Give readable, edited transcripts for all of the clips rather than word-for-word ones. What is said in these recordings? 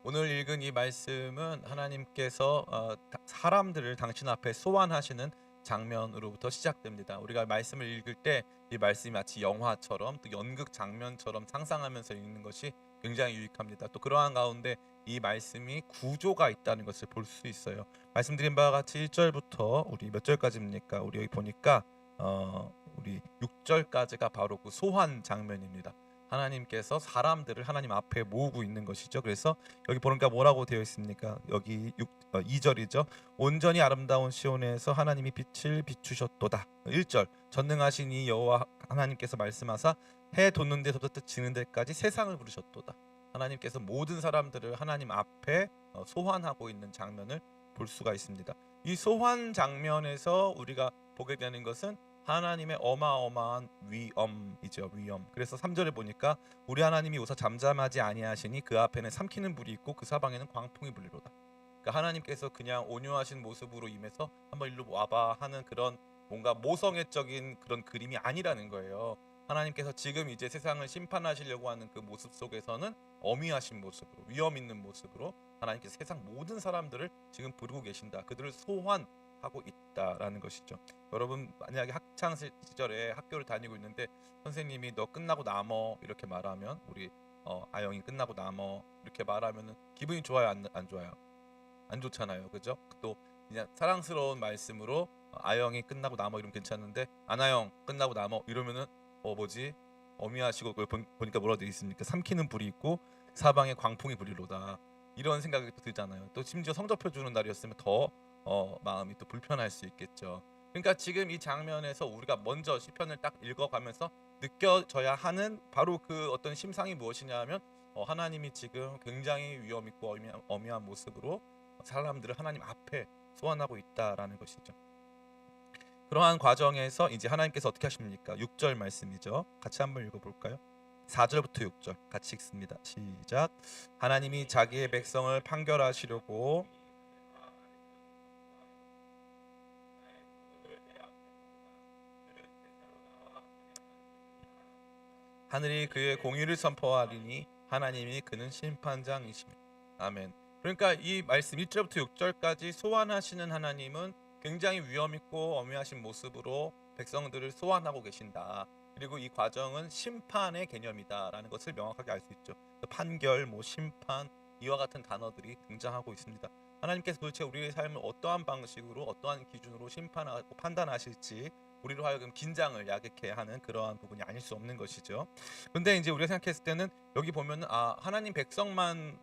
오늘 읽은 이 말씀은 하나님께서 사람들을 당신 앞에 소환하시는 장면으로부터 시작됩니다. 우리가 말씀을 읽을 때 이 말씀이 마치 영화처럼 또 연극 장면처럼 상상하면서 읽는 것이 굉장히 유익합니다. 또 그러한 가운데 이 말씀이 구조가 있다는 것을 볼 수 있어요. 말씀드린 바와 같이 1절부터 우리 몇 절까지입니까? 우리 여기 보니까 우리 6절까지가 바로 그 소환 장면입니다. 하나님께서 사람들을 하나님 앞에 모으고 있는 것이죠. 그래서 여기 보니까 뭐라고 되어 있습니까? 여기 2절이죠. 온전히 아름다운 시온에서 하나님이 빛을 비추셨도다. 1절 전능하신 이 여호와 하나님께서 말씀하사 해 돋는 데서부터 지는 데까지 세상을 부르셨도다. 하나님께서 모든 사람들을 하나님 앞에 소환하고 있는 장면을 볼 수가 있습니다. 이 소환 장면에서 우리가 보게 되는 것은 하나님의 어마어마한 위엄이죠. 위엄. 그래서 3절에 보니까 우리 하나님이 우서 잠잠하지 아니하시니 그 앞에는 삼키는 불이 있고 그 사방에는 광풍이 불리로다. 그러니까 하나님께서 그냥 온유하신 모습으로 임해서 한번 일로 와봐 하는 그런 뭔가 모성애적인 그런 그림이 아니라는 거예요. 하나님께서 지금 이제 세상을 심판하시려고 하는 그 모습 속에서는 어미하신 모습으로, 위엄 있는 모습으로 하나님께서 세상 모든 사람들을 지금 부르고 계신다. 그들을 소환하고 있다라는 것이죠. 여러분 만약에 학창 시절에 학교를 다니고 있는데 선생님이 너 끝나고 남어 이렇게 말하면 우리 아영이 끝나고 남어 이렇게 말하면 기분이 좋아요, 안 좋아요? 안 좋잖아요, 그죠? 또 그냥 사랑스러운 말씀으로 아영이 끝나고 남어 이러면 괜찮은데 아나영 끝나고 남어 이러면은 뭐지? 어미하시고 보니까 뭐라고 되어 있습니까? 삼키는 불이 있고 사방에 광풍이 불리로다. 이런 생각이 또 들잖아요. 또 심지어 성적표 주는 날이었으면 더 마음이 또 불편할 수 있겠죠. 그러니까 지금 이 장면에서 우리가 먼저 시편을 딱 읽어가면서 느껴져야 하는 바로 그 어떤 심상이 무엇이냐 하면 하나님이 지금 굉장히 위험 있고 어미한 모습으로 사람들을 하나님 앞에 소환하고 있다라는 것이죠. 그러한 과정에서 이제 하나님께서 어떻게 하십니까? 6절 말씀이죠. 같이 한번 읽어볼까요? 4절부터 6절 같이 읽습니다. 시작. 하나님이 자기의 백성을 판결하시려고 하늘이 그의 공의를 선포하리니 하나님이 그는 심판장이시며. 아멘. 그러니까 이 말씀 1절부터 6절까지 소환하시는 하나님은 굉장히 위험 있고 엄미하신 모습으로 백성들을 소환하고 계신다. 그리고 이 과정은 심판의 개념이다라는 것을 명확하게 알 수 있죠. 판결, 심판 이와 같은 단어들이 등장하고 있습니다. 하나님께서 도대체 우리의 삶을 어떠한 방식으로 어떠한 기준으로 심판하고 판단하실지 우리로 하여금 긴장을 야기케 하는 그러한 부분이 아닐 수 없는 것이죠. 근데 이제 우리가 생각했을 때는 여기 보면은 하나님 백성만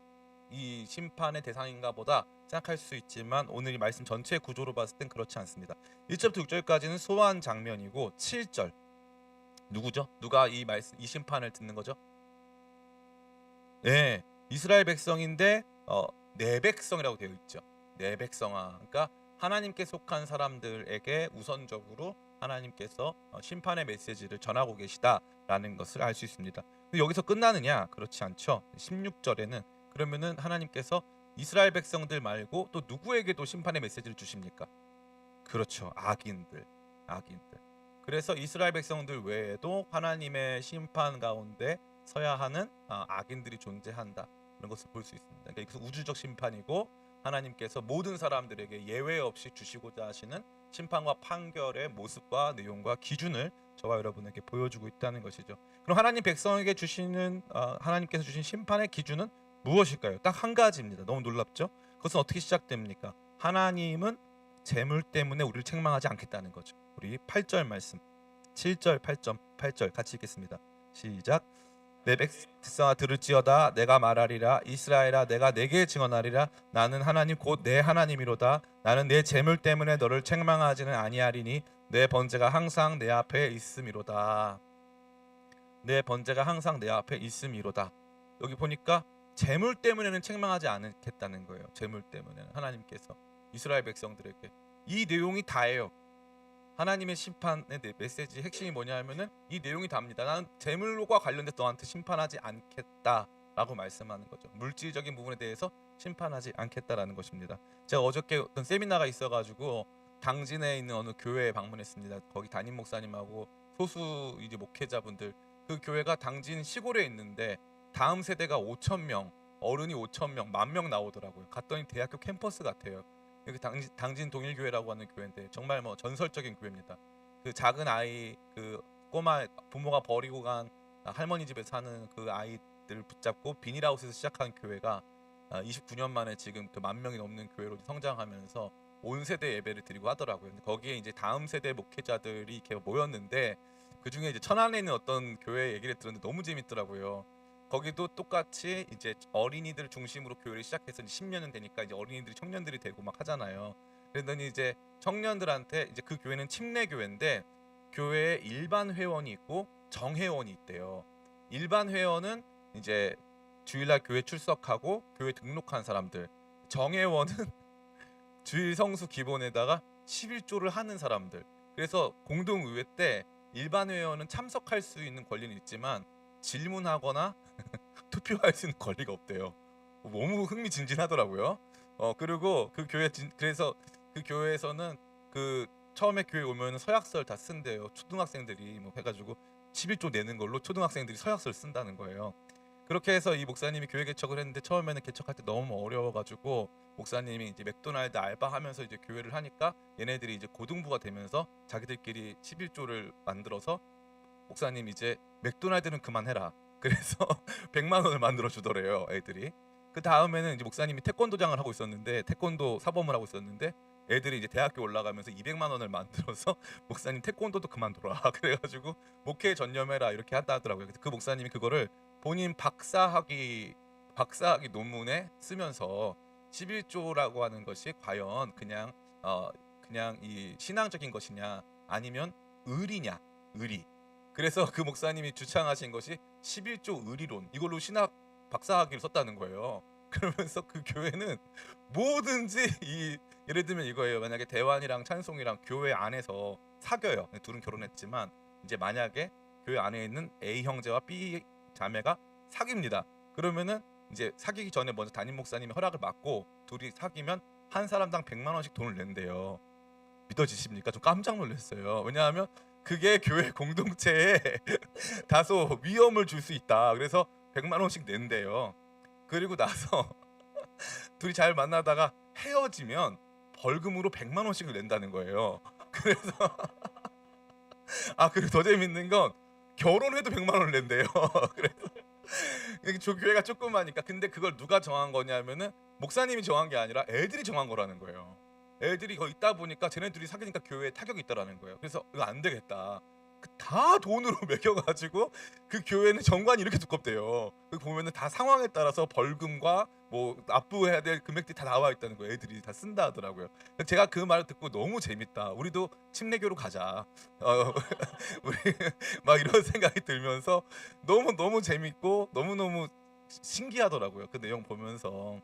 이 심판의 대상인가 보다 생각할 수 있지만 오늘 이 말씀 전체의 구조로 봤을 땐 그렇지 않습니다. 1절부터 6절까지는 소환 장면이고 7절 누구죠? 누가 이 심판을 듣는 거죠? 네, 이스라엘 백성인데 내 백성이라고 되어 있죠. 내 백성아. 그러니까 하나님께 속한 사람들에게 우선적으로 하나님께서 심판의 메시지를 전하고 계시다라는 것을 알 수 있습니다. 근데 여기서 끝나느냐? 그렇지 않죠. 16절에는 그러면은 하나님께서 이스라엘 백성들 말고 또 누구에게도 심판의 메시지를 주십니까? 그렇죠. 악인들. 악인들. 그래서 이스라엘 백성들 외에도 하나님의 심판 가운데 서야 하는 악인들이 존재한다. 그런 것을 볼 수 있습니다. 그러니까 이것은 우주적 심판이고 하나님께서 모든 사람들에게 예외 없이 주시고자 하시는 심판과 판결의 모습과 내용과 기준을 저와 여러분에게 보여주고 있다는 것이죠. 그럼 하나님 백성에게 주시는 하나님께서 주신 심판의 기준은 무엇일까요? 딱 한 가지입니다. 너무 놀랍죠? 그것은 어떻게 시작됩니까? 하나님은 재물 때문에 우리를 책망하지 않겠다는 거죠. 우리 8절 말씀 7절 8절 같이 읽겠습니다. 시작. 내 백성아 들을지어다 내가 말하리라 이스라엘아 내가 내게 증언하리라 나는 하나님 곧 내 하나님이로다 나는 내 재물 때문에 너를 책망하지는 아니하리니 내 번제가 항상 내 앞에 있음이로다. 내 번제가 항상 내 앞에 있음이로다. 여기 보니까 재물 때문에는 책망하지 않겠다는 거예요. 재물 때문에는 하나님께서 이스라엘 백성들에게 이 내용이 다예요. 하나님의 심판의 메시지 핵심이 뭐냐 하면은 이 내용이 답니다. 나는 재물과 관련돼서 너한테 심판하지 않겠다라고 말씀하는 거죠. 물질적인 부분에 대해서 심판하지 않겠다라는 것입니다. 제가 어저께 어떤 세미나가 있어가지고 당진에 있는 어느 교회에 방문했습니다. 거기 담임 목사님하고 소수 이제 목회자분들 그 교회가 당진 시골에 있는데 다음 세대가 5천 명 어른이 5천 명, 10,000명 나오더라고요. 갔더니 대학교 캠퍼스 같아요. 여기 당진 동일교회라고 하는 교회인데 정말 뭐 전설적인 교회입니다. 그 작은 아이, 그 꼬마 부모가 버리고 간 할머니 집에 사는 그 아이들을 붙잡고 비닐하우스에서 시작한 교회가 29년 만에 지금 그 10,000명이 넘는 교회로 성장하면서 온 세대 예배를 드리고 하더라고요. 근데 거기에 이제 다음 세대 목회자들이 이렇게 모였는데 그 중에 이제 천안에 있는 어떤 교회 얘기를 들었는데 너무 재밌더라고요. 거기도 똑같이 이제 어린이들 중심으로 교회를 시작해서 10년은 되니까 이제 어린이들이 청년들이 되고 막 하잖아요. 그러더니 이제 청년들한테 이제 그 교회는 침례 교회인데 교회에 일반 회원이 있고 정회원이 있대요. 일반 회원은 이제 주일날 교회 출석하고 교회 등록한 사람들. 정회원은 주일 성수 기본에다가 11조를 하는 사람들. 그래서 공동의회 때 일반 회원은 참석할 수 있는 권리는 있지만 질문하거나 투표할 수 있는 권리가 없대요. 너무 흥미진진하더라고요. 그리고 그 교회 그래서 그 교회에서는 그 처음에 교회 오면 서약서를 다 쓴대요. 초등학생들이 뭐 해가지고 11조 내는 걸로 초등학생들이 서약서를 쓴다는 거예요. 그렇게 해서 이 목사님이 교회 개척을 했는데 처음에는 개척할 때 너무 어려워가지고 목사님이 이제 맥도날드 알바하면서 이제 교회를 하니까 얘네들이 이제 고등부가 되면서 자기들끼리 11조를 만들어서 목사님 이제 맥도날드는 그만해라. 그래서 100만 원을 만들어 주더래요, 애들이. 그 다음에는 이제 목사님이 태권도장을 하고 있었는데 태권도 사범을 하고 있었는데 애들이 이제 대학교 올라가면서 200만 원을 만들어서 목사님 태권도도 그만둬라. 그래가지고 목회에 전념해라 이렇게 한다 하더라고요. 그 목사님이 그거를 본인 박사학위 논문에 쓰면서 11조라고 하는 것이 과연 그냥 그냥 이 신앙적인 것이냐 아니면 의리냐 의리. 그래서 그 목사님이 주창하신 것이 11조 의리론 이걸로 신학 박사학위를 썼다는 거예요. 그러면서 그 교회는 뭐든지 예를 들면 이거예요. 만약에 대환이랑 찬송이랑 교회 안에서 사귀어요. 둘은 결혼했지만 이제 만약에 교회 안에 있는 A 형제와 B 자매가 사깁니다. 그러면은 이제 사귀기 전에 먼저 담임 목사님이 허락을 받고 둘이 사귀면 한 사람당 100만 원씩 돈을 낸대요. 믿어지십니까? 좀 깜짝 놀랐어요. 왜냐하면 그게 교회 공동체에 다소 위험을 줄 수 있다. 그래서 100만 원씩 낸대요. 그리고 나서 둘이 잘 만나다가 헤어지면 벌금으로 100만 원씩을 낸다는 거예요. 그래서 그리고 더 재밌는 건 결혼해도 100만 원을 낸대요. 그래서 교회가 조그마니까. 근데 그걸 누가 정한 거냐면은 목사님이 정한 게 아니라 애들이 정한 거라는 거예요. 애들이 거기 있다 보니까 쟤네들이 사귀니까 교회에 타격이 있다라는 거예요. 그래서 이거 안 되겠다. 다 돈으로 매겨가지고 그 교회는 정관이 이렇게 두껍대요. 그 보면은 다 상황에 따라서 벌금과 뭐 납부해야 될 금액들이 다 나와 있다는 거예요. 애들이 다 쓴다 하더라고요. 제가 그 말을 듣고 너무 재밌다. 우리도 침례교로 가자. 우리 막 이런 생각이 들면서 너무 재밌고 너무 신기하더라고요. 그 내용 보면서.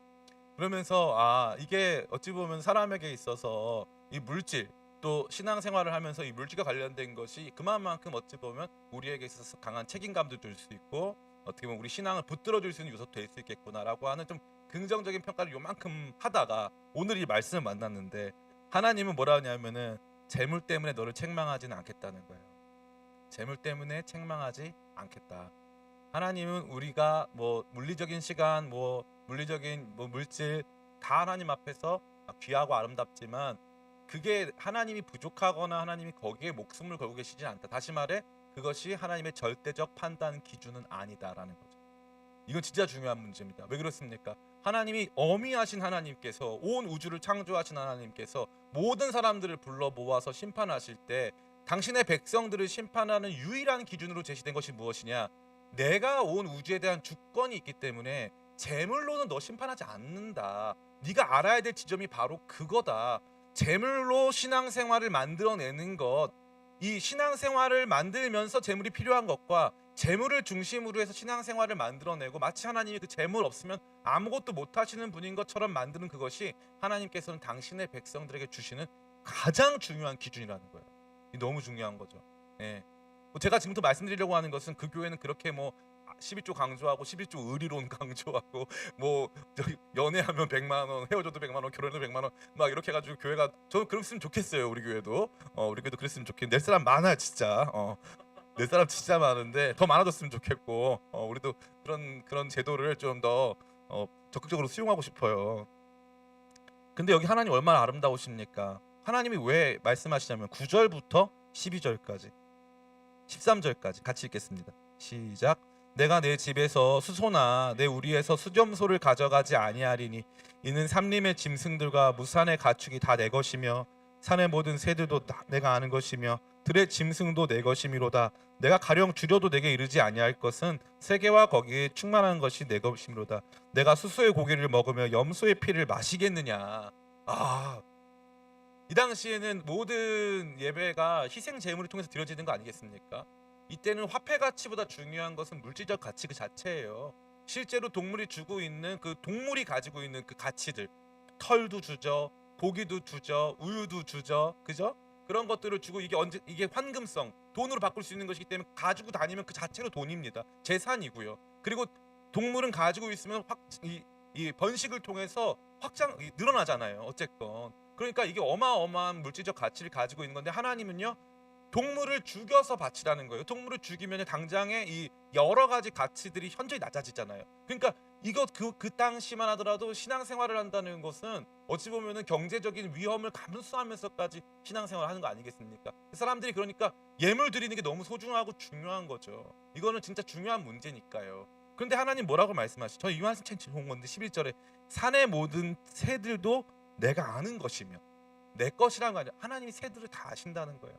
그러면서 이게 어찌 보면 사람에게 있어서 이 물질 또 신앙생활을 하면서 이 물질과 관련된 것이 그만큼 어찌 보면 우리에게 있어서 강한 책임감도 줄 수 있고 어떻게 보면 우리 신앙을 붙들어 줄 수 있는 요소도 될 수 있겠구나라고 하는 좀 긍정적인 평가를 요만큼 하다가 오늘 이 말씀을 만났는데 하나님은 뭐라 하냐면은 재물 때문에 너를 책망하지는 않겠다는 거예요. 재물 때문에 책망하지 않겠다. 하나님은 우리가 뭐 물리적인 시간, 뭐 물리적인 뭐 물질 다 하나님 앞에서 귀하고 아름답지만 그게 하나님이 부족하거나 하나님이 거기에 목숨을 걸고 계시지 않다. 다시 말해 그것이 하나님의 절대적 판단 기준은 아니다라는 거죠. 이건 진짜 중요한 문제입니다. 왜 그렇습니까? 하나님이 어미하신 하나님께서 온 우주를 창조하신 하나님께서 모든 사람들을 불러 모아서 심판하실 때 당신의 백성들을 심판하는 유일한 기준으로 제시된 것이 무엇이냐? 내가 온 우주에 대한 주권이 있기 때문에 재물로는 너 심판하지 않는다. 네가 알아야 될 지점이 바로 그거다. 재물로 신앙생활을 만들어내는 것, 이 신앙생활을 만들면서 재물이 필요한 것과 재물을 중심으로 해서 신앙생활을 만들어내고 마치 하나님이 그 재물 없으면 아무것도 못하시는 분인 것처럼 만드는 그것이 하나님께서는 당신의 백성들에게 주시는 가장 중요한 기준이라는 거예요. 너무 중요한 거죠. 예. 제가 지금부터 말씀드리려고 하는 것은 그 교회는 그렇게 뭐 11조 강조하고 11조 의리론 강조하고 뭐 연애하면 100만 원, 헤어져도 100만 원, 결혼해도 100만 원 막 이렇게 해가지고 교회가 저는 그랬으면 좋겠어요. 우리 교회도 우리 교회도 그랬으면 좋겠는데 낼 사람 많아요 진짜. 낼 사람 진짜 많은데 더 많아졌으면 좋겠고 우리도 그런 제도를 좀 더 적극적으로 수용하고 싶어요. 근데 여기 하나님 얼마나 아름다우십니까? 하나님이 왜 말씀하시냐면 9절부터 12절까지 13절까지 같이 읽겠습니다. 시작. 내가 내 집에서 수소나 내 우리에서 수점소를 가져가지 아니하리니 이는 삼림의 짐승들과 무산의 가축이 다 내 것이며 산의 모든 새들도 다 내가 아는 것이며 들의 짐승도 내 것이미로다. 내가 가령 줄여도 내게 이르지 아니할 것은 세계와 거기에 충만한 것이 내 것이미로다. 내가 수소의 고기를 먹으며 염소의 피를 마시겠느냐. 이 당시에는 모든 예배가 희생 제물을 통해서 드려지는 거 아니겠습니까? 이때는 화폐 가치보다 중요한 것은 물질적 가치 그 자체예요. 실제로 동물이 주고 있는 그 동물이 가지고 있는 그 가치들, 털도 주죠, 고기도 주죠, 우유도 주죠, 그죠? 그런 것들을 주고 이게 환금성, 돈으로 바꿀 수 있는 것이기 때문에 가지고 다니면 그 자체로 돈입니다. 재산이고요. 그리고 동물은 가지고 있으면 이 번식을 통해서 늘어나잖아요. 어쨌건. 그러니까 이게 어마어마한 물질적 가치를 가지고 있는 건데 하나님은요 동물을 죽여서 바치라는 거예요. 동물을 죽이면 당장에 이 여러 가지 가치들이 현저히 낮아지잖아요. 그러니까 이거 그 당시만 하더라도 신앙생활을 한다는 것은 어찌 보면은 경제적인 위험을 감수하면서까지 신앙생활을 하는 거 아니겠습니까? 사람들이 그러니까 예물 드리는 게 너무 소중하고 중요한 거죠. 이거는 진짜 중요한 문제니까요. 그런데 하나님 뭐라고 말씀하시죠? 저 이 말씀 참 좋은 건데 11절에 산의 모든 새들도 내가 아는 것이며 내 것이라는 거 아니야. 하나님이 새들을 다 아신다는 거예요.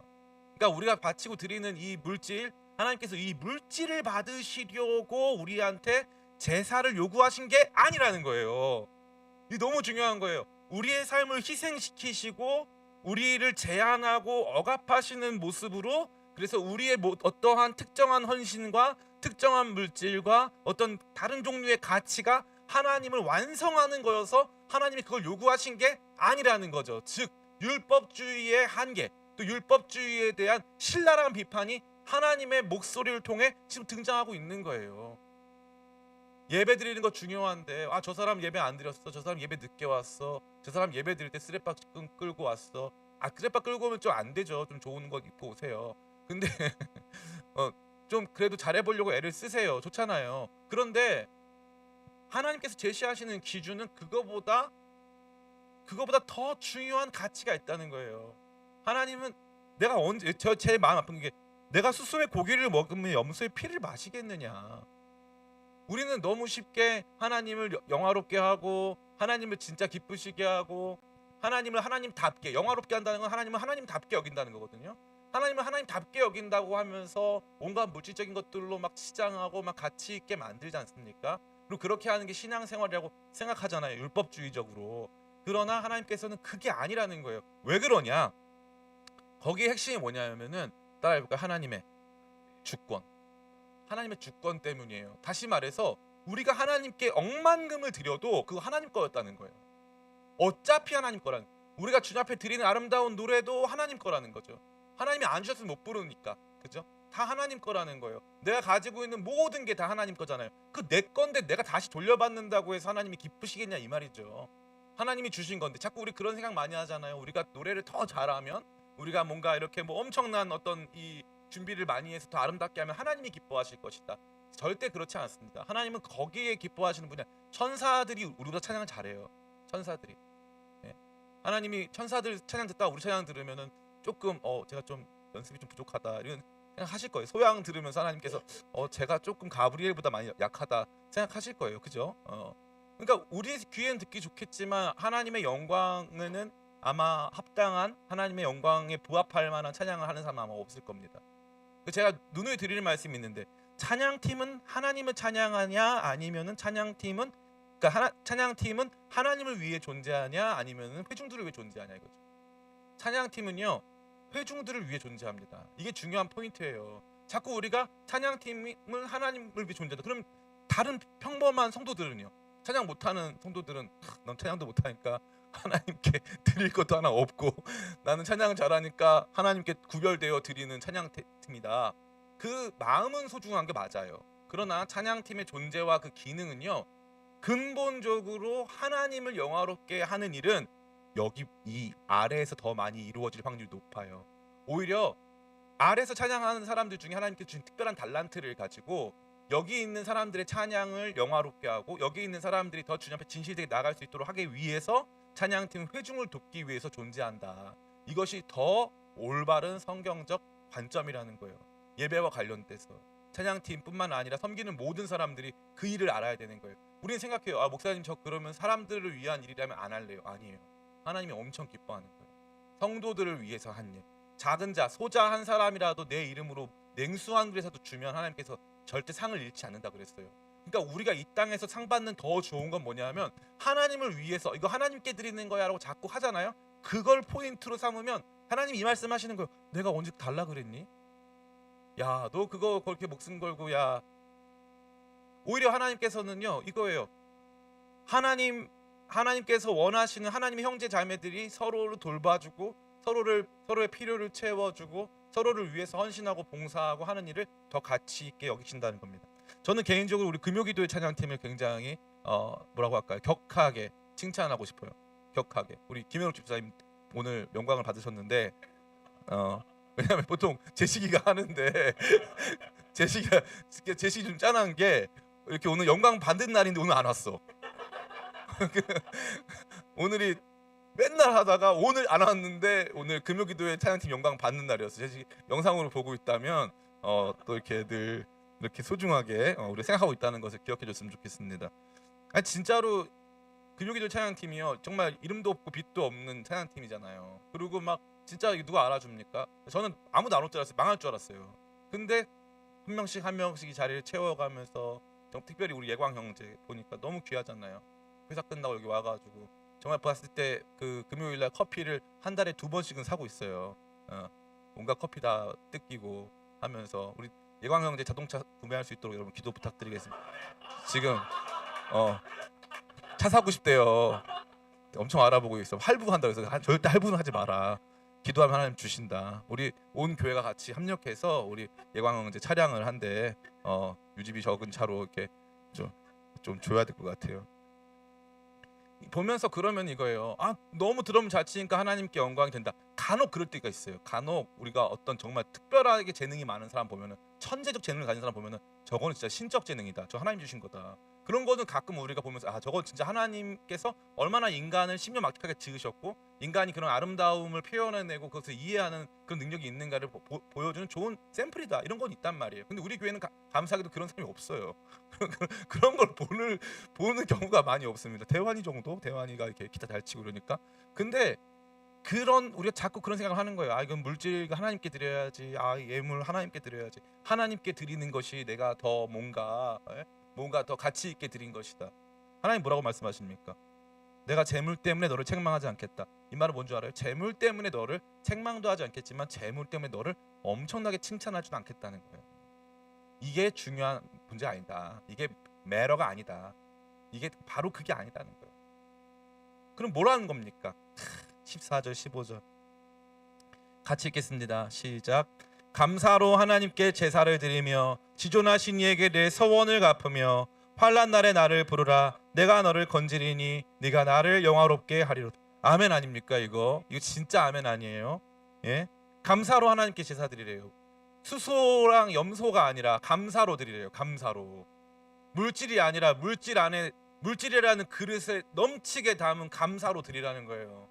그러니까 우리가 바치고 드리는 이 물질, 하나님께서 이 물질을 받으시려고 우리한테 제사를 요구하신 게 아니라는 거예요. 이 너무 중요한 거예요. 우리의 삶을 희생시키시고 우리를 제한하고 억압하시는 모습으로 그래서 우리의 어떠한 특정한 헌신과 특정한 물질과 어떤 다른 종류의 가치가 하나님을 완성하는 거여서 하나님이 그걸 요구하신 게 아니라는 거죠. 즉 율법주의의 한계, 또 율법주의에 대한 신랄한 비판이 하나님의 목소리를 통해 지금 등장하고 있는 거예요. 예배 드리는 거 중요한데 저 사람 예배 안 드렸어, 저 사람 예배 늦게 왔어, 저 사람 예배 드릴 때 쓰레빠 끌고 왔어. 쓰레빠 끌고 오면 좀 안 되죠. 좀 좋은 거 입고 오세요. 근데 좀 그래도 잘해보려고 애를 쓰세요. 좋잖아요. 그런데 하나님께서 제시하시는 기준은 그거보다 더 중요한 가치가 있다는 거예요. 하나님은 내가 언제 제 마음 아픈 게 내가 수소의 고기를 먹으면 염소의 피를 마시겠느냐. 우리는 너무 쉽게 하나님을 영화롭게 하고 하나님을 진짜 기쁘시게 하고 하나님을 하나님답게 영화롭게 한다는 건 하나님을 하나님답게 여긴다는 거거든요. 하나님을 하나님답게 여긴다고 하면서 온갖 물질적인 것들로 막 치장하고 막 가치 있게 만들지 않습니까? 그리고 그렇게 하는 게 신앙생활이라고 생각하잖아요. 율법주의적으로. 그러나 하나님께서는 그게 아니라는 거예요. 왜 그러냐? 거기에 핵심이 뭐냐면은 따라해볼까요? 하나님의 주권. 하나님의 주권 때문이에요. 다시 말해서 우리가 하나님께 억만금을 드려도 그거 하나님 거였다는 거예요. 어차피 하나님 거라는, 우리가 주님 앞에 드리는 아름다운 노래도 하나님 거라는 거죠. 하나님이 안 주셨으면 못 부르니까, 그죠? 다 하나님 거라는 거예요. 내가 가지고 있는 모든 게 다 하나님 거잖아요. 그 내 건데 내가 다시 돌려받는다고 해서 하나님이 기쁘시겠냐 이 말이죠. 하나님이 주신 건데 자꾸 우리 그런 생각 많이 하잖아요. 우리가 노래를 더 잘하면, 우리가 뭔가 이렇게 뭐 엄청난 어떤 이 준비를 많이 해서 더 아름답게 하면 하나님이 기뻐하실 것이다. 절대 그렇지 않습니다. 하나님은 거기에 기뻐하시는 분이 아니라 천사들이 우리보다 찬양을 잘해요. 천사들이. 예. 하나님이 천사들 찬양 듣다 우리 찬양 들으면은 조금 제가 좀 연습이 좀 부족하다 이런 생각하실 거예요. 소양 들으면서 하나님께서 제가 조금 가브리엘보다 많이 약하다 생각하실 거예요. 그죠? 그러니까 우리 귀에는 듣기 좋겠지만 하나님의 영광에는 아마 합당한 하나님의 영광에 부합할 만한 찬양을 하는 사람은 아마 없을 겁니다. 제가 누누이 드리는 말씀이 있는데 찬양팀은 하나님을 찬양하냐 아니면은 찬양팀은 하나님을 위해 존재하냐 아니면은 회중들을 위해 존재하냐 이거죠. 찬양팀은요 회중들을 위해 존재합니다. 이게 중요한 포인트예요. 자꾸 우리가 찬양팀을 하나님을 위해 존재한다. 그럼 다른 평범한 성도들은요, 찬양 못하는 성도들은 넌 찬양도 못하니까 하나님께 드릴 것도 하나 없고 나는 찬양 잘하니까 하나님께 구별되어 드리는 찬양팀이다. 그 마음은 소중한 게 맞아요. 그러나 찬양팀의 존재와 그 기능은요 근본적으로 하나님을 영화롭게 하는 일은 여기 이 아래에서 더 많이 이루어질 확률이 높아요. 오히려 아래에서 찬양하는 사람들 중에 하나님께 주신 특별한 달란트를 가지고 여기 있는 사람들의 찬양을 영화롭게 하고 여기 있는 사람들이 더 주님 앞에 진실되게 나아갈 수 있도록 하기 위해서 찬양팀 회중을 돕기 위해서 존재한다. 이것이 더 올바른 성경적 관점이라는 거예요. 예배와 관련돼서 찬양팀뿐만 아니라 섬기는 모든 사람들이 그 일을 알아야 되는 거예요. 우리는 생각해요. 아, 목사님 저 그러면 사람들을 위한 일이라면 안 할래요. 아니에요. 하나님이 엄청 기뻐하는 거예요. 성도들을 위해서 한 일. 작은 자, 소자 한 사람이라도 내 이름으로 냉수 한 그릇이라도 주면 하나님께서 절대 상을 잃지 않는다 그랬어요. 그러니까 우리가 이 땅에서 상 받는 더 좋은 건 뭐냐면 하나님을 위해서 이거 하나님께 드리는 거야라고 자꾸 하잖아요. 그걸 포인트로 삼으면 하나님이 이 말씀하시는 거예요. 내가 언제 달라 그랬니? 야, 너 그거 그렇게 목숨 걸고 야. 오히려 하나님께서는요 이거예요. 하나님께서 원하시는 하나님의 형제 자매들이 서로를 돌봐주고 서로의 필요를 채워주고 서로를 위해서 헌신하고 봉사하고 하는 일을 더 가치 있게 여기신다는 겁니다. 저는 개인적으로 우리 금요기도의 찬양팀을 굉장히 뭐라고 할까요? 격하게 칭찬하고 싶어요. 격하게. 우리 김현욱 집사님 오늘 영광을 받으셨는데 왜냐하면 보통 제시기가 하는데 제시기 좀 짠한 게 이렇게 오늘 영광 받는 날인데 오늘 안 왔어. 오늘이 맨날 하다가 오늘 안 왔는데 오늘 금요기도의 찬양팀 영광 받는 날이었어요. 제시 영상으로 보고 있다면 또 이렇게 늘 이렇게 소중하게 우리 생각하고 있다는 것을 기억해 줬으면 좋겠습니다. 아니, 진짜로 금요기도 찬양팀이요 정말 이름도 없고 빛도 없는 찬양팀이잖아요. 그리고 막 진짜 누가 알아줍니까? 저는 아무도 안 올 줄 알았어요. 망할 줄 알았어요. 근데 한 명씩 이 자리를 채워가면서 특별히 우리 예광 형제 보니까 너무 귀하잖아요. 회사 끝나고 여기 와가지고 정말 봤을 때 그 금요일날 커피를 한 달에 2번씩은 사고 있어요. 온갖 커피 다 뜯기고 하면서 우리 예광 형제 자동차 구매할 수 있도록 여러분 기도 부탁드리겠습니다. 지금 차 사고 싶대요. 엄청 알아보고 있어. 할부한다 그래서 절대 할부는 하지 마라. 기도하면 하나님 주신다. 우리 온 교회가 같이 합력해서 우리 예광 형제 차량을 한 대 유지비 적은 차로 이렇게 좀 줘야 될 것 같아요. 보면서 그러면 이거예요. 아, 너무 드럼 잘 치니까 하나님께 영광이 된다. 간혹 그럴 때가 있어요. 간혹 우리가 어떤 정말 특별하게 재능이 많은 사람 보면은 천재적 재능을 가진 사람 보면은 저거는 진짜 신적 재능이다. 저 하나님 주신 거다. 그런 거는 가끔 우리가 보면서 아, 저건 진짜 하나님께서 얼마나 인간을 신묘막측하게 지으셨고 인간이 그런 아름다움을 표현해내고 그것을 이해하는 그런 능력이 있는가를 보여주는 좋은 샘플이다. 이런 건 있단 말이에요. 근데 우리 교회는 감사하게도 그런 사람이 없어요. 그런 걸 보는 경우가 많이 없습니다. 대환이 정도? 대환이가 이렇게 기타 잘 치고 그러니까. 근데 우리가 자꾸 그런 생각을 하는 거예요. 아, 이건 물질 하나님께 드려야지. 아, 예물 하나님께 드려야지. 하나님께 드리는 것이 내가 더 뭔가 더 가치 있게 드린 것이다. 하나님 뭐라고 말씀하십니까? 내가 재물 때문에 너를 책망하지 않겠다. 이 말은 뭔지 알아요? 재물 때문에 너를 책망도 하지 않겠지만 재물 때문에 너를 엄청나게 칭찬하지도 않겠다는 거예요. 이게 중요한 문제 아니다. 이게 매러가 아니다. 이게 바로 그게 아니다는 거예요. 그럼 뭐라는 겁니까? 14절 15절 같이 읽겠습니다. 시작. 감사로 하나님께 제사를 드리며 지존하신 이에게 내 서원을 갚으며 환난 날에 나를 부르라. 내가 너를 건지리니 네가 나를 영화롭게 하리로다. 아멘 아닙니까? 이거 진짜 아멘 아니에요? 예? 감사로 하나님께 제사 드리래요. 수소랑 염소가 아니라 감사로 드리래요. 감사로. 물질이 아니라 물질이라는 그릇에 넘치게 담은 감사로 드리라는 거예요.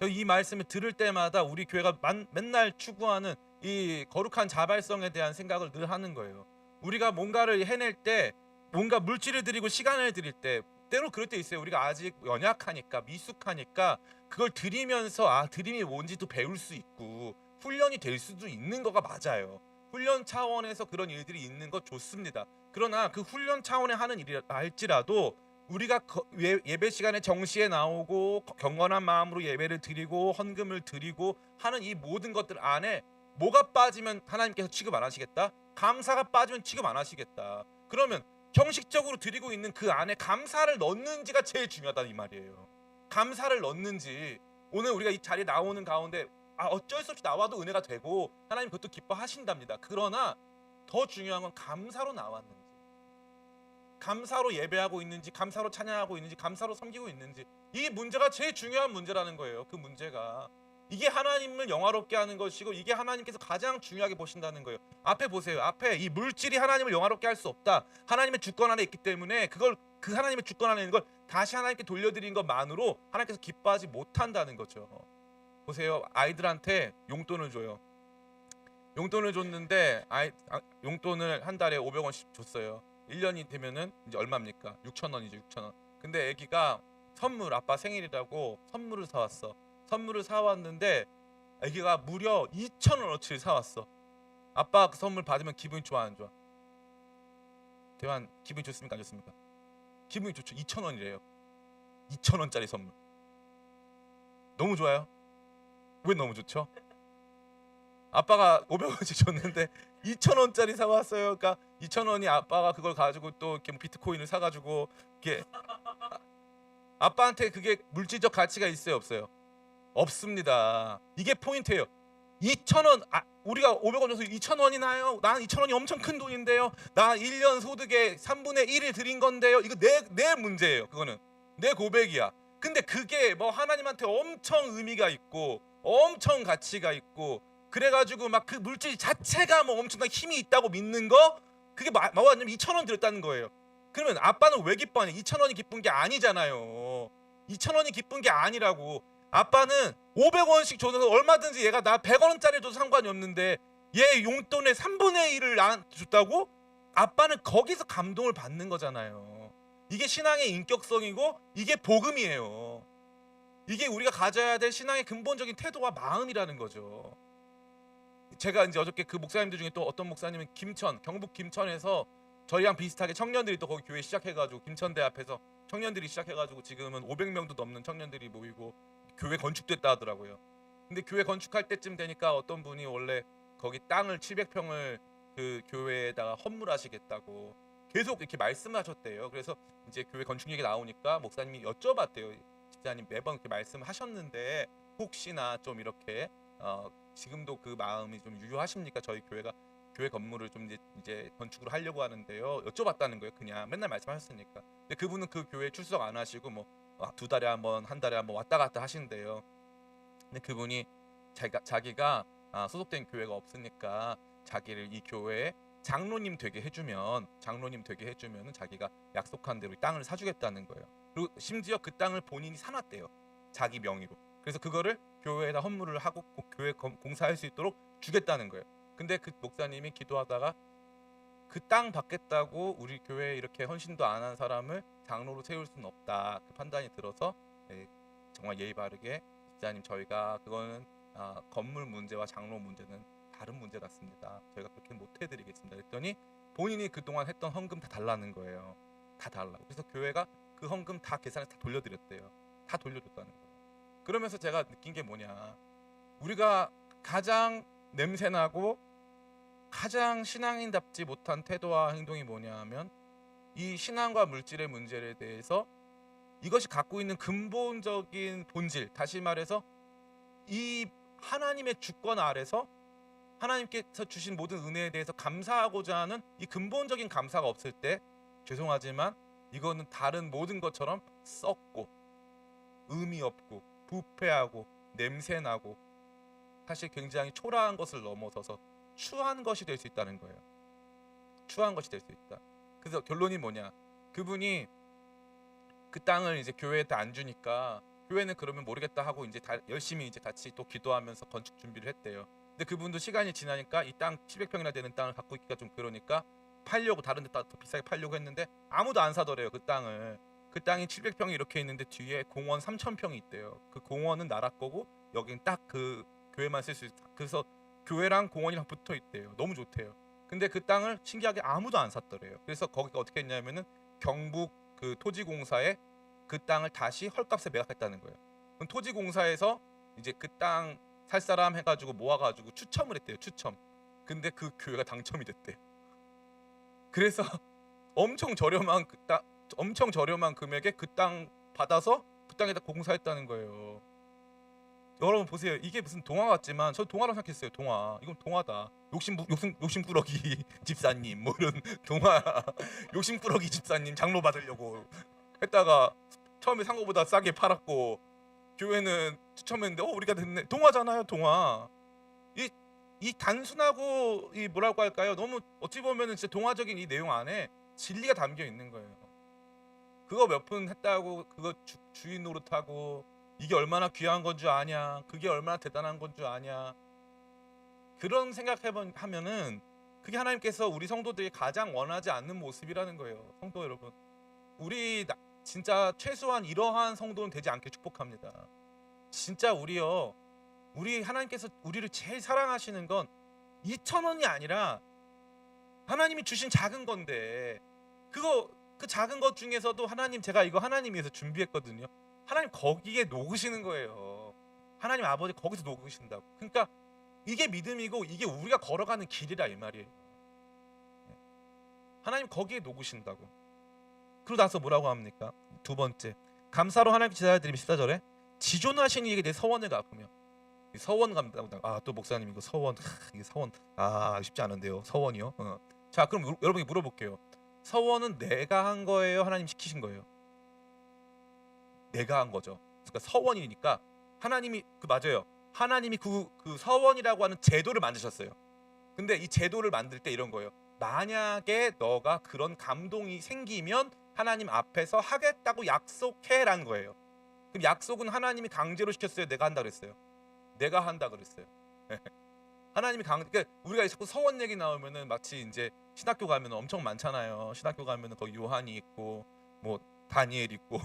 저 이 말씀을 들을 때마다 우리 교회가 맨날 추구하는 이 거룩한 자발성에 대한 생각을 늘 하는 거예요. 우리가 뭔가를 해낼 때 뭔가 물질을 드리고 시간을 드릴 때 때로 그럴 때 있어요. 우리가 아직 연약하니까 미숙하니까 그걸 드리면서 드림이 뭔지도 배울 수 있고 훈련이 될 수도 있는 거가 맞아요. 훈련 차원에서 그런 일들이 있는 거 좋습니다. 그러나 그 훈련 차원에 하는 일이라 할지라도 우리가 예배 시간에 정시에 나오고 경건한 마음으로 예배를 드리고 헌금을 드리고 하는 이 모든 것들 안에 뭐가 빠지면 하나님께서 취급 안 하시겠다? 감사가 빠지면 취급 안 하시겠다. 그러면 형식적으로 드리고 있는 그 안에 감사를 넣는지가 제일 중요하다는 이 말이에요. 감사를 넣는지. 오늘 우리가 이 자리에 나오는 가운데 어쩔 수 없이 나와도 은혜가 되고 하나님 그것도 기뻐하신답니다. 그러나 더 중요한 건 감사로 나왔는지, 감사로 예배하고 있는지, 감사로 찬양하고 있는지, 감사로 섬기고 있는지, 이 문제가 제일 중요한 문제라는 거예요. 그 문제가 이게 하나님을 영화롭게 하는 것이고 이게 하나님께서 가장 중요하게 보신다는 거예요. 앞에 보세요. 앞에 이 물질이 하나님을 영화롭게 할 수 없다. 하나님의 주권 안에 있기 때문에 그걸 그 하나님의 주권 안에 있는 걸 다시 하나님께 돌려드린 것만으로 하나님께서 기뻐하지 못한다는 거죠. 보세요. 아이들한테 용돈을 줘요. 용돈을 줬는데 용돈을 한 달에 500원씩 줬어요. 1년이 되면은 이제 얼마입니까? 6,000원이죠. 6,000원. 근데 애기가 선물, 아빠 생일이라고 선물을 사왔어. 선물을 사왔는데 애기가 무려 2,000원어치를 사왔어. 아빠 그 선물 받으면 기분이 좋아 안 좋아? 대환 기분이 좋습니까 안 좋습니까? 기분이 좋죠. 2,000원이래요. 2,000원짜리 선물. 너무 좋아요. 왜 너무 좋죠? 아빠가 500원씩 줬는데 2,000원짜리 사왔어요. 그러니까 2,000원이 아빠가 그걸 가지고 또 이렇게 비트코인을 사가지고 이렇게 아빠한테 그게 물질적 가치가 있어요 없어요? 없습니다. 이게 포인트예요. 2,000원 우리가 500원 줘서 2,000원이 나요. 난 2,000원이 엄청 큰 돈인데요. 나 1년 소득의 3분의 1을 드린 건데요. 이거 내 문제예요. 그거는 내 고백이야. 근데 그게 뭐 하나님한테 엄청 의미가 있고 엄청 가치가 있고 그래가지고 막 그 물질 자체가 뭐 엄청난 힘이 있다고 믿는 거 그게 뭐냐면 2,000원 들었다는 거예요. 그러면 아빠는 왜 기뻐하냐? 2,000원이 기쁜 게 아니잖아요. 2,000원이 기쁜 게 아니라고. 아빠는 500원씩 줘서 얼마든지 얘가 나 100원짜리 줘도 상관이 없는데 얘 용돈의 3분의 1을 안 줬다고? 아빠는 거기서 감동을 받는 거잖아요. 이게 신앙의 인격성이고 이게 복음이에요. 이게 우리가 가져야 될 신앙의 근본적인 태도와 마음이라는 거죠. 제가 이제 어저께 그 목사님들 중에 또 어떤 목사님은 경북 김천에서 저희랑 비슷하게 청년들이 또 거기 교회 시작해가지고 김천대 앞에서 청년들이 시작해가지고 지금은 500명도 넘는 청년들이 모이고 교회 건축됐다 하더라고요. 근데 교회 건축할 때쯤 되니까 어떤 분이 원래 거기 땅을 700평을 그 교회에다가 헌물하시겠다고 계속 이렇게 말씀하셨대요. 그래서 이제 교회 건축 얘기 나오니까 목사님이 여쭤봤대요. 집사님 매번 이렇게 말씀하셨는데 혹시나 좀 이렇게 지금도 그 마음이 좀 유효하십니까? 저희 교회가 교회 건물을 좀 이제 건축을 하려고 하는데요. 여쭤봤다는 거예요. 그냥 맨날 말씀하셨으니까. 근데 그분은 그 교회 출석 안 하시고 뭐 2달에 한 번, 한 달에 한 번 왔다 갔다 하신대요. 근데 그분이 자기가 소속된 교회가 없으니까 자기를 이 교회에 장로님 되게 해주면은 자기가 약속한 대로 땅을 사주겠다는 거예요. 그리고 심지어 그 땅을 본인이 사놨대요. 자기 명의로. 그래서 그거를 교회에다 헌물을 하고 교회 공사할 수 있도록 주겠다는 거예요. 근데 그 목사님이 기도하다가 그 땅 받겠다고 우리 교회에 이렇게 헌신도 안 한 사람을 장로로 세울 수는 없다. 그 판단이 들어서 정말 예의 바르게 집사님 저희가 그거는 건물 문제와 장로 문제는 다른 문제 같습니다. 저희가 그렇게 못 해드리겠습니다. 그랬더니 본인이 그동안 했던 헌금 다 달라는 거예요. 다 달라고. 그래서 교회가 그 헌금 다 계산해서 다 돌려드렸대요. 다 돌려줬다는 거예요. 그러면서 제가 느낀 게 뭐냐, 우리가 가장 냄새나고 가장 신앙인답지 못한 태도와 행동이 뭐냐 하면 이 신앙과 물질의 문제에 대해서 이것이 갖고 있는 근본적인 본질, 다시 말해서 이 하나님의 주권 아래서 하나님께서 주신 모든 은혜에 대해서 감사하고자 하는 이 근본적인 감사가 없을 때 죄송하지만 이거는 다른 모든 것처럼 썩고 의미 없고 부패하고 냄새나고 사실 굉장히 초라한 것을 넘어서서 추한 것이 될 수 있다는 거예요. 추한 것이 될 수 있다. 그래서 결론이 뭐냐, 그분이 그 땅을 이제 교회한테 안 주니까 교회는 그러면 모르겠다 하고 이제 열심히 이제 같이 또 기도하면서 건축 준비를 했대요. 근데 그분도 시간이 지나니까 이 땅 700평이나 되는 땅을 갖고 있기가 좀 그러니까 팔려고 다른 데다 더 비싸게 팔려고 했는데 아무도 안 사더래요. 그 땅을. 그 땅이 700평이 이렇게 있는데 뒤에 공원 3,000평이 있대요. 그 공원은 나라 거고 여긴 딱 그 교회만 쓸 수 있다. 그래서 교회랑 공원이랑 붙어 있대요. 너무 좋대요. 근데 그 땅을 신기하게 아무도 안 샀더래요. 그래서 거기가 어떻게 했냐면은 경북 그 토지공사에 그 땅을 다시 헐값에 매각했다는 거예요. 그럼 토지공사에서 이제 그 땅 살 사람 해가지고 모아가지고 추첨을 했대요. 추첨. 근데 그 교회가 당첨이 됐대요. 그래서 엄청 저렴한 금액에 그 땅 받아서 그 땅에다 공사했다는 거예요. 여러분 보세요. 이게 무슨 동화 같지만 저 동화라고 생각했어요. 동화. 이건 동화다. 욕심꾸러기 집사님 뭐 이런 동화. 욕심꾸러기 집사님 장로 받으려고 했다가 처음에 산 거보다 싸게 팔았고 교회는 추첨했는데 우리가 됐네. 동화잖아요, 동화. 이, 이 단순하고 이 뭐라고 할까요? 너무 어찌 보면은 진짜 동화적인 이 내용 안에 진리가 담겨 있는 거예요. 그거 몇 푼 했다고 그거 주인 노릇하고 이게 얼마나 귀한 건 줄 아냐? 그게 얼마나 대단한 건 줄 아냐? 그런 생각하면은 그게 하나님께서 우리 성도들이 가장 원하지 않는 모습이라는 거예요. 성도 여러분, 우리 진짜 최소한 이러한 성도는 되지 않게 축복합니다. 진짜 우리 하나님께서 우리를 제일 사랑하시는 건 2,000원이 아니라 하나님이 주신 작은 건데, 그 작은 것 중에서도 하나님, 제가 이거 하나님 위해서 준비했거든요. 하나님 거기에 녹으시는 거예요. 하나님 아버지 거기서 녹으신다고. 그러니까 이게 믿음이고 이게 우리가 걸어가는 길이라 이 말이에요. 하나님 거기에 녹으신다고. 그러고 나서 뭐라고 합니까? 두 번째, 감사로 하나님께 제사드리면 14절에 지존하신 이에게 내 서원을 갚으며. 서원 감다고. 또 목사님 이거 서원, 이게 서원 쉽지 않은데요. 서원이요. 자, 그럼 여러분이 물어볼게요. 서원은 내가 한 거예요, 하나님 시키신 거예요? 내가 한 거죠. 그러니까 서원이니까 하나님이 맞아요. 하나님이 그 서원이라고 하는 제도를 만드셨어요. 근데 이 제도를 만들 때 이런 거예요. 만약에 너가 그런 감동이 생기면 하나님 앞에서 하겠다고 약속해라는 거예요. 그럼 약속은 하나님이 강제로 시켰어요, 내가 한다 그랬어요? 내가 한다 그랬어요. 하나님이 그러니까 우리가 자꾸 서원 얘기 나오면은 마치 이제 신학교 가면 엄청 많잖아요. 신학교 가면은 거기 요한이 있고 뭐 다니엘 있고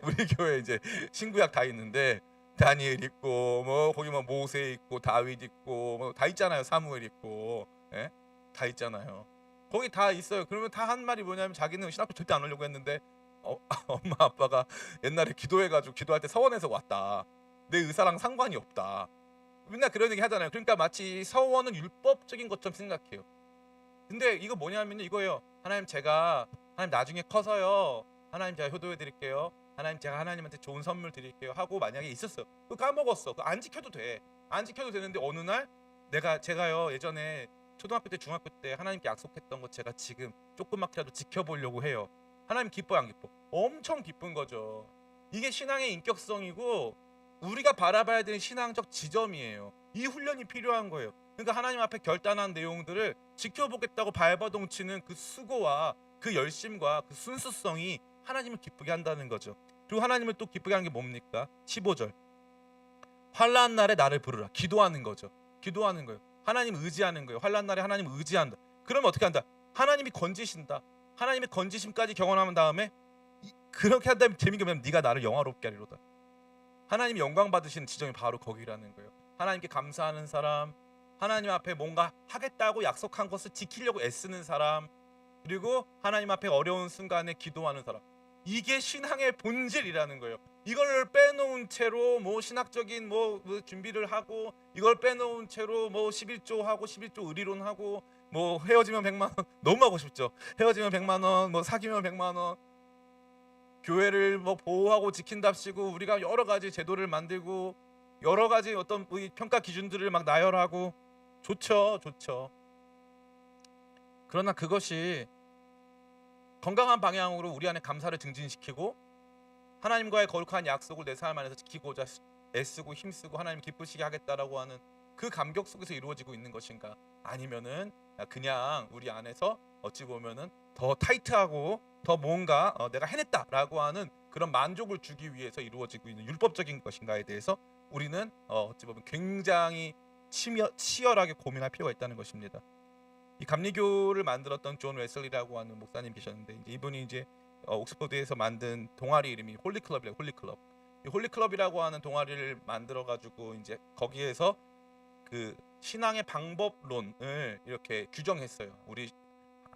우리 교회 이제 신구약 다 있는데 다니엘 있고 뭐 거기 뭐 모세 있고 다윗 있고 뭐 다 있잖아요. 사무엘 있고, 예? 다 있잖아요. 거기 다 있어요. 그러면 다 한 말이 뭐냐면 자기는 신학교 절대 안 오려고 했는데 엄마 아빠가 옛날에 기도해가지고 기도할 때 서원에서 왔다. 내 의사랑 상관이 없다. 맨날 그런 얘기 하잖아요. 그러니까 마치 서원은 율법적인 것처럼 생각해요. 근데 이거 뭐냐면요, 이거예요. 하나님 나중에 커서요, 하나님 제가 효도해 드릴게요. 하나님 제가 하나님한테 좋은 선물 드릴게요 하고 만약에 있었어. 그거 까먹었어. 그거 안 지켜도 돼. 안 지켜도 되는데 어느 날 제가요 예전에 초등학교 때 중학교 때 하나님께 약속했던 거 제가 지금 조그맣게라도 지켜보려고 해요. 하나님 기뻐요, 안 기뻐? 엄청 기쁜 거죠. 이게 신앙의 인격성이고 우리가 바라봐야 되는 신앙적 지점이에요. 이 훈련이 필요한 거예요. 그러니까 하나님 앞에 결단한 내용들을 지켜보겠다고 발버둥치는 그 수고와 그 열심과 그 순수성이 하나님을 기쁘게 한다는 거죠. 그리고 하나님을 또 기쁘게 하는 게 뭡니까? 15절, 환난 날에 나를 부르라. 기도하는 거죠. 기도하는 거예요. 하나님 의지하는 거예요. 환난 날에 하나님 의지한다. 그러면 어떻게 한다? 하나님이 건지신다. 하나님의 건지심까지 경험한 다음에 그렇게 한다면 재미가 뭐냐면 네가 나를 영화롭게 하리로다. 하나님이 영광 받으시는 지점이 바로 거기라는 거예요. 하나님께 감사하는 사람, 하나님 앞에 뭔가 하겠다고 약속한 것을 지키려고 애쓰는 사람, 그리고 하나님 앞에 어려운 순간에 기도하는 사람. 이게 신앙의 본질이라는 거예요. 이걸 빼놓은 채로 뭐 신학적인 뭐 준비를 하고, 이걸 빼놓은 채로 뭐 11조 하고 11조 의리론하고 뭐 헤어지면 100만 원 너무 하고 싶죠. 헤어지면 100만 원, 뭐 사귀면 100만 원, 교회를 뭐 보호하고 지킨답시고 우리가 여러 가지 제도를 만들고 여러 가지 어떤 평가 기준들을 막 나열하고 좋죠. 그러나 그것이 건강한 방향으로 우리 안에 감사를 증진시키고 하나님과의 거룩한 약속을 내 삶 안에서 지키고자 애쓰고 힘쓰고 하나님 기쁘시게 하겠다라고 하는 그 감격 속에서 이루어지고 있는 것인가, 아니면은 그냥 우리 안에서 어찌 보면은 더 타이트하고 더 뭔가 내가 해냈다라고 하는 그런 만족을 주기 위해서 이루어지고 있는 율법적인 것인가에 대해서 우리는 어찌 보면 굉장히 치열하게 고민할 필요가 있다는 것입니다. 이 감리교를 만들었던 존 웨슬리라고 하는 목사님 계셨는데, 이분이 이제 옥스퍼드에서 만든 동아리 이름이 홀리클럽이라고, 홀리클럽. 이 홀리클럽이라고 하는 동아리를 만들어 가지고 이제 거기에서 그 신앙의 방법론을 이렇게 규정했어요. 우리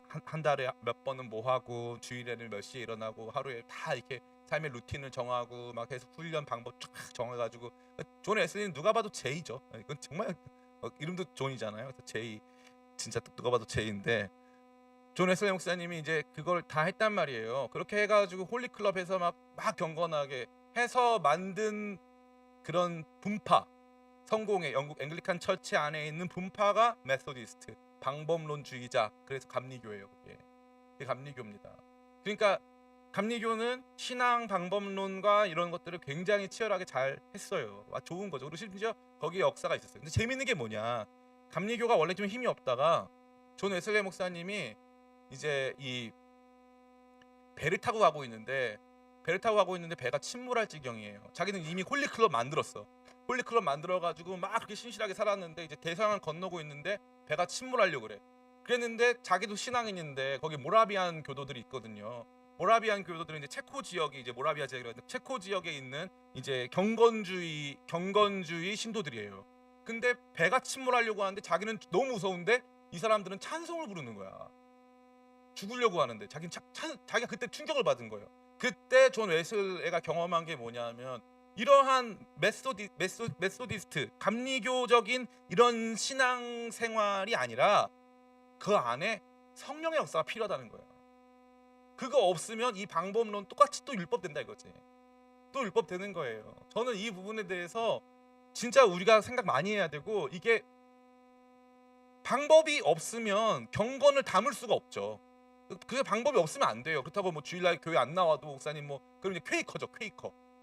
한 달에 몇 번은 뭐 하고 주일에는 몇 시에 일어나고 하루에 다 이렇게 삶의 루틴을 정하고 막 해서 훈련 방법 쫙 정해가지고. 존 웨슬리는 누가 봐도 제이죠. 이건 정말 이름도 존이잖아요. 그래서 제이, 진짜 누가 봐도 제이인데 존 웨슬리 목사님이 이제 그걸 다 했단 말이에요. 그렇게 해가지고 홀리클럽에서 막 경건하게 해서 만든 그런 분파, 성공의 영국 앵글리칸 처치 안에 있는 분파가 메소디스트, 방법론주의자, 그래서 감리교예요. 그게 감리교입니다. 그러니까 감리교는 신앙 방법론과 이런 것들을 굉장히 치열하게 잘 했어요. 좋은 거죠. 그리고 심지어 거기에 역사가 있었어요. 근데 재밌는 게 뭐냐? 감리교가 원래 좀 힘이 없다가 존 웨슬레 목사님이 이제 이 배를 타고 가고 있는데 배가 침몰할 지경이에요. 자기는 이미 홀리클럽 만들었어. 홀리클럽 만들어가지고 막 그렇게 신실하게 살았는데 이제 대서양을 건너고 있는데 배가 침몰하려고 그래. 그랬는데 자기도 신앙인인데 거기 모라비안 교도들이 있거든요. 모라비안 교도들은 이제 체코 지역이 이제 모라비아 지역이라고 해서 체코 지역에 있는 이제 경건주의 신도들이에요. 근데 배가 침몰하려고 하는데 자기는 너무 무서운데 이 사람들은 찬송을 부르는 거야. 죽으려고 하는데 자기가 그때 충격을 받은 거예요. 그때 존 웨슬레가 경험한 게 뭐냐면 이러한 메소디스트 감리교적인 이런 신앙 생활이 아니라 그 안에 성령의 역사가 필요하다는 거예요. 그거 없으면 이 방법론 똑같이 또 율법된다 이거지. 또 율법되는 거예요. 저는 이 부분에 대해서 진짜 우리가 생각 많이 해야 되고, 이게 방법이 없으면 경건을 담을 수가 없죠. 그 방법이 없으면 안 돼요. 그렇다고 뭐 주일날 교회 안 나와도 목사님 뭐 그럼 이제 퀘이커죠.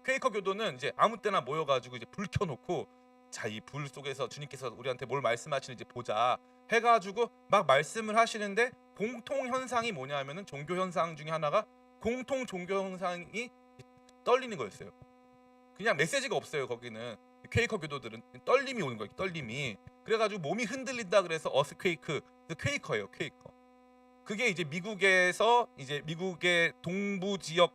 퀘이커 교도는 이제 아무 때나 모여가지고 이제 불 켜놓고 자, 이 불 속에서 주님께서 우리한테 뭘 말씀하시는지 보자 해가지고 막 말씀을 하시는데 공통 현상이 뭐냐면은 종교 현상 중에 하나가 공통 종교 현상이 떨리는 거였어요. 그냥 메시지가 없어요. 거기는 퀘이커 교도들은 떨림이 오는 거예요. 떨림이. 그래가지고 몸이 흔들린다 그래서 어스퀘이크, 퀘이커예요. 퀘이커. 그게 이제 미국의 동부 지역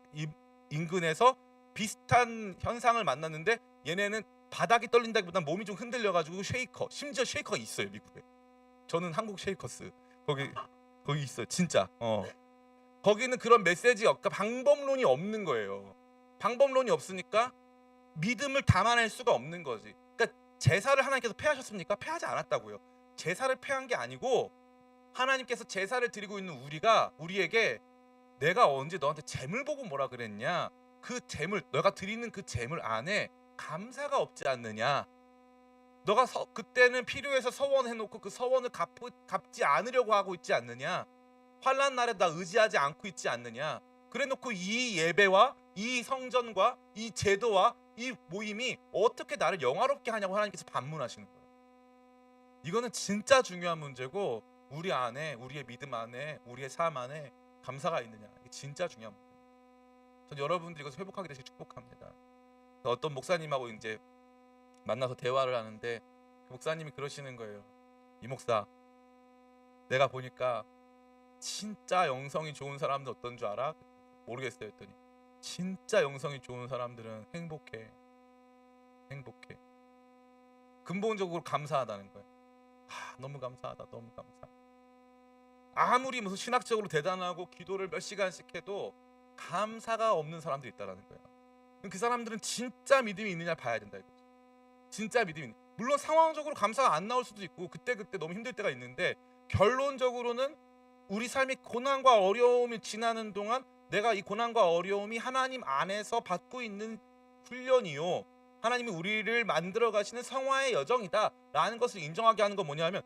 인근에서 비슷한 현상을 만났는데 얘네는 바닥이 떨린다기보단 몸이 좀 흔들려가지고 쉐이커, 심지어 쉐이커가 있어요. 미국에. 저는 한국 쉐이커스 거기 있어요. 진짜. 거기는 그런 메시지가 그러니까 방법론이 없는 거예요. 방법론이 없으니까 믿음을 담아낼 수가 없는 거지. 그러니까 제사를 하나님께서 폐하셨습니까? 폐하지 않았다고요. 제사를 폐한 게 아니고 하나님께서 제사를 드리고 있는 우리에게 내가 언제 너한테 재물 보고 뭐라 그랬냐? 그 재물, 너가 드리는 그 재물 안에 감사가 없지 않느냐? 너가 그때는 필요해서 서원해놓고 그 서원을 갚지 않으려고 하고 있지 않느냐? 환난 날에 나 의지하지 않고 있지 않느냐? 그래놓고 이 예배와 이 성전과 이 제도와 이 모임이 어떻게 나를 영화롭게 하냐고 하나님께서 반문하시는 거예요. 이거는 진짜 중요한 문제고, 우리 안에, 우리의 믿음 안에, 우리의 삶 안에 감사가 있느냐, 이게 진짜 중요한 문제입니다. 전 여러분들이 이것을 회복하게 되시길 축복합니다. 어떤 목사님하고 이제 만나서 대화를 하는데 그 목사님이 그러시는 거예요. 이 목사, 내가 보니까 진짜 영성이 좋은 사람들 어떤 줄 알아? 모르겠어요 했더니 진짜 영성이 좋은 사람들은 행복해. 근본적으로 감사하다는 거예요. 너무 감사하다. 너무 감사. 아무리 무슨 신학적으로 대단하고 기도를 몇 시간씩 해도 감사가 없는 사람들이 있다라는 거예요. 그 사람들은 진짜 믿음이 있느냐 봐야 된다 이거죠. 진짜 믿음이 물론 상황적으로 감사가 안 나올 수도 있고 그때 너무 힘들 때가 있는데, 결론적으로는 우리 삶이 고난과 어려움이 지나는 동안 내가 이 고난과 어려움이 하나님 안에서 받고 있는 훈련이요, 하나님이 우리를 만들어 가시는 성화의 여정이다 라는 것을 인정하게 하는 건 뭐냐면,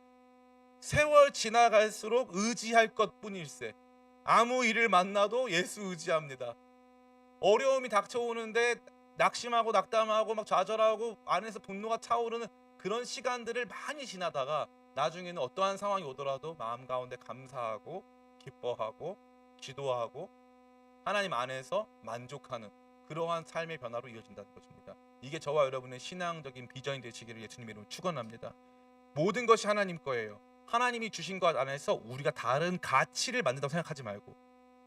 세월 지나갈수록 의지할 것뿐일세. 아무 일을 만나도 예수 의지합니다. 어려움이 닥쳐오는데 낙심하고 낙담하고 막 좌절하고 안에서 분노가 차오르는 그런 시간들을 많이 지나다가 나중에는 어떠한 상황이 오더라도 마음 가운데 감사하고 기뻐하고 기도하고 하나님 안에서 만족하는 그러한 삶의 변화로 이어진다는 것입니다. 이게 저와 여러분의 신앙적인 비전이 되시기를 예수님의 이름으로 축원합니다. 모든 것이 하나님 거예요. 하나님이 주신 것 안에서 우리가 다른 가치를 만든다고 생각하지 말고,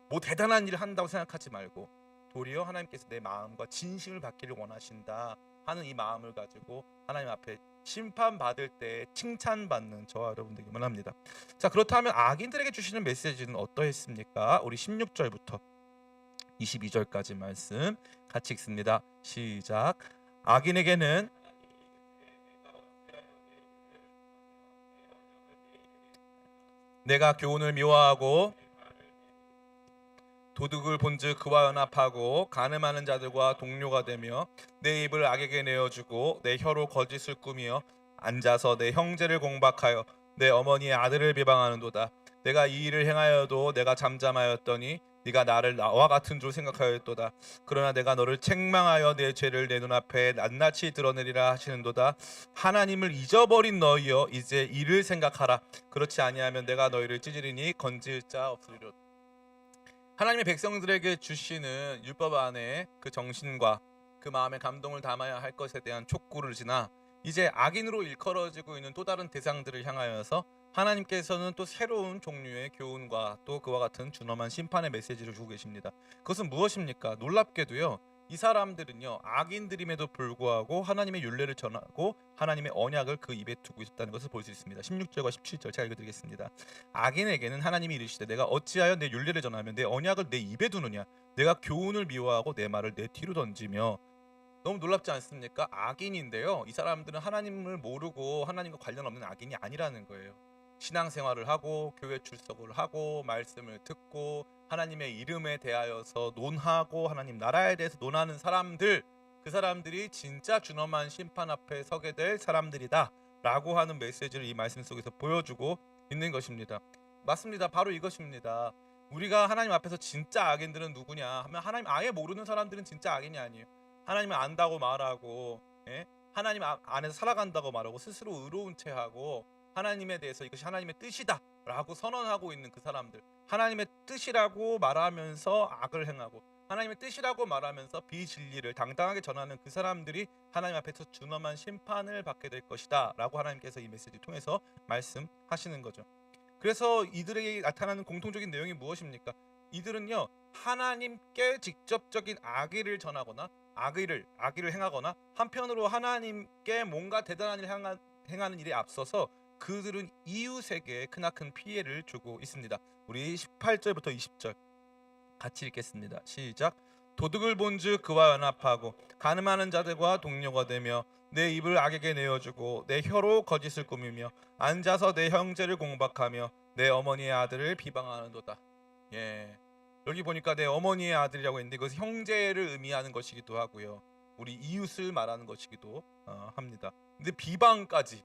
뭐 대단한 일을 한다고 생각하지 말고, 도리어 하나님께서 내 마음과 진심을 받기를 원하신다 하는 이 마음을 가지고 하나님 앞에 심판받을 때 칭찬받는 저와 여러분들에게 원합니다. 자, 그렇다면 악인들에게 주시는 메시지는 어떠했습니까? 우리 16절부터 22절까지 말씀 같이 읽습니다. 시작. 악인에게는 내가 교훈을 미워하고 도둑을 본즉 그와 연합하고 간음하는 자들과 동료가 되며 내 입을 악에게 내어주고 내 혀로 거짓을 꾸미어 앉아서 내 형제를 공박하여 내 어머니의 아들을 비방하는도다. 내가 이 일을 행하여도 내가 잠잠하였더니 네가 나를 나와 같은 줄 생각하였도다. 그러나 내가 너를 책망하여 내 죄를 내 눈앞에 낱낱이 드러내리라 하시는도다. 하나님을 잊어버린 너희여 이제 이를 생각하라. 그렇지 아니하면 내가 너희를 찢으리니 건질 자 없으리라. 하나님의 백성들에게 주시는 율법 안에 그 정신과 그 마음의 감동을 담아야 할 것에 대한 촉구를 지나 이제 악인으로 일컬어지고 있는 또 다른 대상들을 향하여서 하나님께서는 또 새로운 종류의 교훈과 또 그와 같은 준엄한 심판의 메시지를 주고 계십니다. 그것은 무엇입니까? 놀랍게도요. 이 사람들은요. 악인들임에도 불구하고 하나님의 율례를 전하고 하나님의 언약을 그 입에 두고 있었다는 것을 볼 수 있습니다. 16절과 17절 제가 읽어드리겠습니다. 악인에게는 하나님이 이르시되 내가 어찌하여 내 율례를 전하면 내 언약을 내 입에 두느냐. 내가 교훈을 미워하고 내 말을 내 뒤로 던지며. 너무 놀랍지 않습니까? 악인인데요. 이 사람들은 하나님을 모르고 하나님과 관련 없는 악인이 아니라는 거예요. 신앙생활을 하고 교회 출석을 하고 말씀을 듣고 하나님의 이름에 대하여서 논하고 하나님 나라에 대해서 논하는 사람들, 그 사람들이 진짜 준엄한 심판 앞에 서게 될 사람들이다 라고 하는 메시지를 이 말씀 속에서 보여주고 있는 것입니다. 맞습니다. 바로 이것입니다. 우리가 하나님 앞에서 진짜 악인들은 누구냐 하면 하나님 아예 모르는 사람들은 진짜 악인이 아니에요. 하나님을 안다고 말하고, 예? 하나님 안에서 살아간다고 말하고 스스로 의로운 체하고 하나님에 대해서 이것이 하나님의 뜻이다 라고 선언하고 있는 그 사람들, 하나님의 뜻이라고 말하면서 악을 행하고 하나님의 뜻이라고 말하면서 비진리를 당당하게 전하는 그 사람들이 하나님 앞에서 준엄한 심판을 받게 될 것이다 라고 하나님께서 이 메시지 통해서 말씀하시는 거죠. 그래서 이들에게 나타나는 공통적인 내용이 무엇입니까? 이들은요, 하나님께 직접적인 악의를 전하거나 악의를 행하거나 한편으로 하나님께 뭔가 대단한 일을 행하는 일에 앞서서 그들은 이웃에게 크나큰 피해를 주고 있습니다. 우리 18절부터 20절 같이 읽겠습니다. 시작. 도둑을 본즉 그와 연합하고 간음하는 자들과 동료가 되며 내 입을 악에게 내어주고 내 혀로 거짓을 꾸미며 앉아서 내 형제를 공박하며 내 어머니의 아들을 비방하는도다. 예, 여기 보니까 내 어머니의 아들이라고 했는데 이것은 형제를 의미하는 것이기도 하고요. 우리 이웃을 말하는 것이기도 합니다. 근데 비방까지,